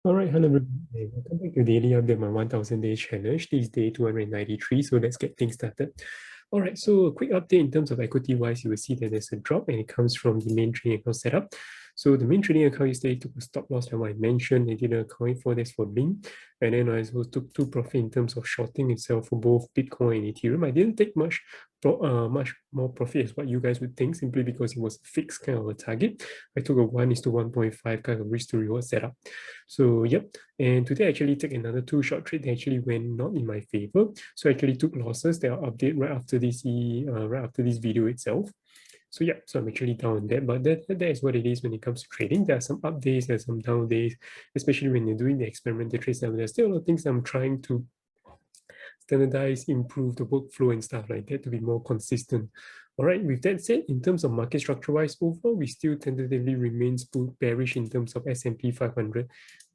All right, hello everybody. Welcome back to Daily Update, my 1000 Days Challenge. This is day 293, so let's get things started. All right, so a quick update in terms of equity-wise, you will see that there's a drop and it comes from the main trading account setup. So the main trading account yesterday took a stop loss, like I mentioned, they did account for this for Link, and then I also took two profit in terms of shorting itself for both Bitcoin and Ethereum. I didn't take much more profit as what you guys would think, simply because it was a fixed kind of a target. I took a 1:1.5 kind of risk to reward setup. So yep, and today I actually take another two short trade that actually went not in my favor. So I actually took losses that I'll update right after this video itself. So yeah, so I'm actually down on that, but that is what it is when it comes to trading. There are some up days, there are some down days, especially when you're doing the experimental trades. There's still a lot of things I'm trying to standardize, improve the workflow and stuff like that to be more consistent. All right, with that said, in terms of market structure-wise, overall, we still tentatively remains bearish in terms of S&P 500,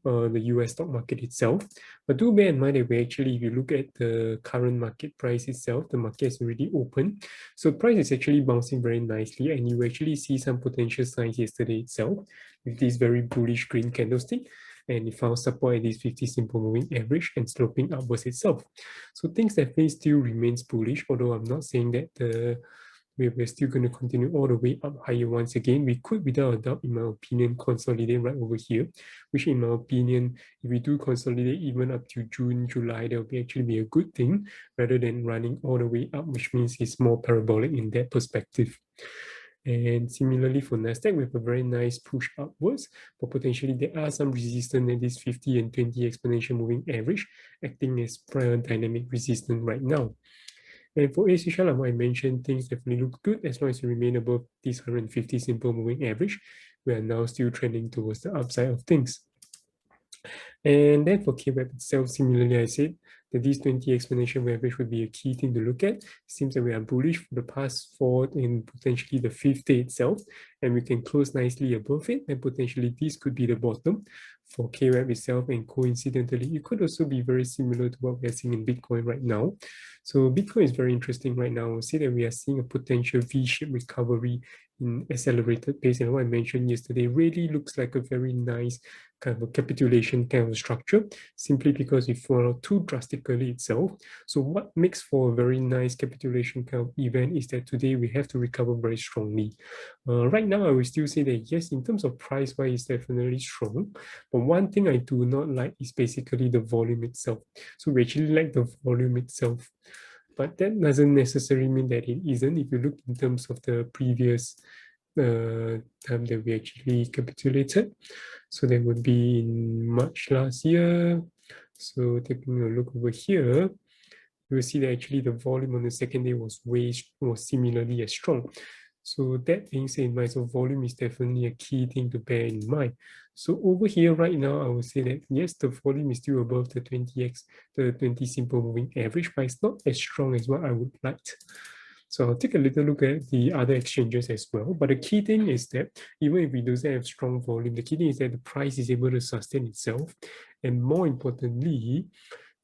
the US stock market itself. But do bear in mind that we actually, if you look at the current market price itself, the market is already open. So price is actually bouncing very nicely, and you actually see some potential signs yesterday itself with this very bullish green candlestick, and it found support at this 50 simple moving average and sloping upwards itself. So things definitely still remains bullish, although I'm not saying that we're still going to continue all the way up higher once again. We could, without a doubt, in my opinion, consolidate right over here, which in my opinion, if we do consolidate even up to June, July, that will actually be a good thing rather than running all the way up, which means it's more parabolic in that perspective. And similarly for Nasdaq, we have a very nice push upwards, but potentially there are some resistance at this 50 and 20 exponential moving average, acting as prior dynamic resistance right now. And for ACL, like I mentioned, things definitely look good as long as you remain above this 150 simple moving average. We are now still trending towards the upside of things. And then for KWEB itself, similarly, I said that this 20 exponential average would be a key thing to look at. It seems that we are bullish for the past fourth and potentially the fifth day itself, and we can close nicely above it, and potentially this could be the bottom for KWEB itself, and coincidentally, it could also be very similar to what we are seeing in Bitcoin right now. So Bitcoin is very interesting right now. We'll see that we are seeing a potential V-shaped recovery in accelerated pace, and what I mentioned yesterday really looks like a very nice kind of a capitulation kind of structure, simply because we fall too drastically itself. So what makes for a very nice capitulation kind of event is that today we have to recover very strongly. Right now, I will still say that yes, in terms of price wise, it's definitely strong. But one thing I do not like is basically the volume itself. So we actually like the volume itself. But that doesn't necessarily mean that it isn't. If you look in terms of the previous time that we actually capitulated, so that would be in March last year. So taking a look over here, you will see that actually the volume on the second day was similarly as strong. So that being said, my volume is definitely a key thing to bear in mind. So over here right now, I would say that yes, the volume is still above the 20x, the 20 simple moving average, but it's not as strong as what I would like. So I'll take a little look at the other exchanges as well. But the key thing is that even if we don't have strong volume, the key thing is that the price is able to sustain itself. And more importantly,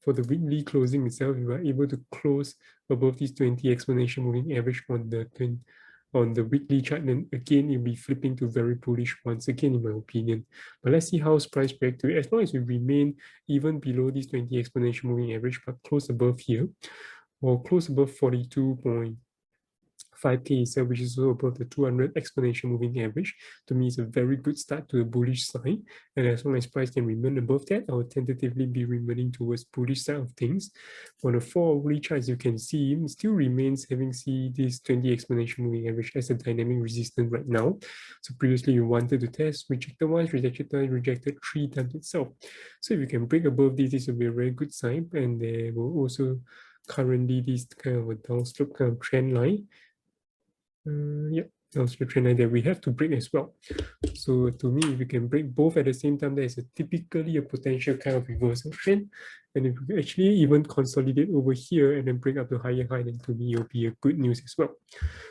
for the weekly closing itself, we were able to close above this 20 exponential moving average on the weekly chart. Then again, it'll be flipping to very bullish once again, in my opinion. But let's see how price react to it. As long as we remain even below this 20 exponential moving average, but close above here, or close above 42.5K itself, which is also above the 200 exponential moving average, to me is a very good start to a bullish sign. And as long as price can remain above that, I will tentatively be remaining towards bullish side of things. On the 4-hourly chart, as you can see, it still remains having seen this 20 exponential moving average as a dynamic resistance right now. So previously you wanted to test, rejected once, rejected twice, rejected 3 times itself. So if you can break above this will be a very good sign. And there will also currently this kind of a downslope kind of trend line. Yep, downslope trend line that we have to break as well. So to me, if we can break both at the same time, that is typically a potential kind of reversal trend. And if we actually even consolidate over here and then break up to higher high, then to me, it'll be a good news as well.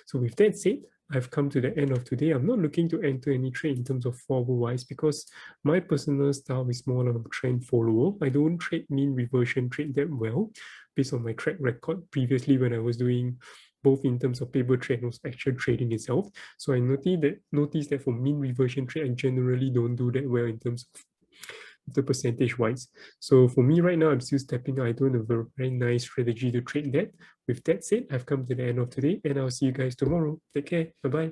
So with that said, I've come to the end of today. I'm not looking to enter any trade in terms of forward-wise because my personal style is more of a trend follower. I don't trade mean reversion trade that well based on my track record previously when I was doing both in terms of paper trade and actual trading itself. So I noticed that for mean reversion trade, I generally don't do that well in terms of the percentage wise. So for me right now, I'm still stepping out. I don't have a very nice strategy to trade that. With that said, I've come to the end of today and I'll see you guys tomorrow. Take care. Bye-bye.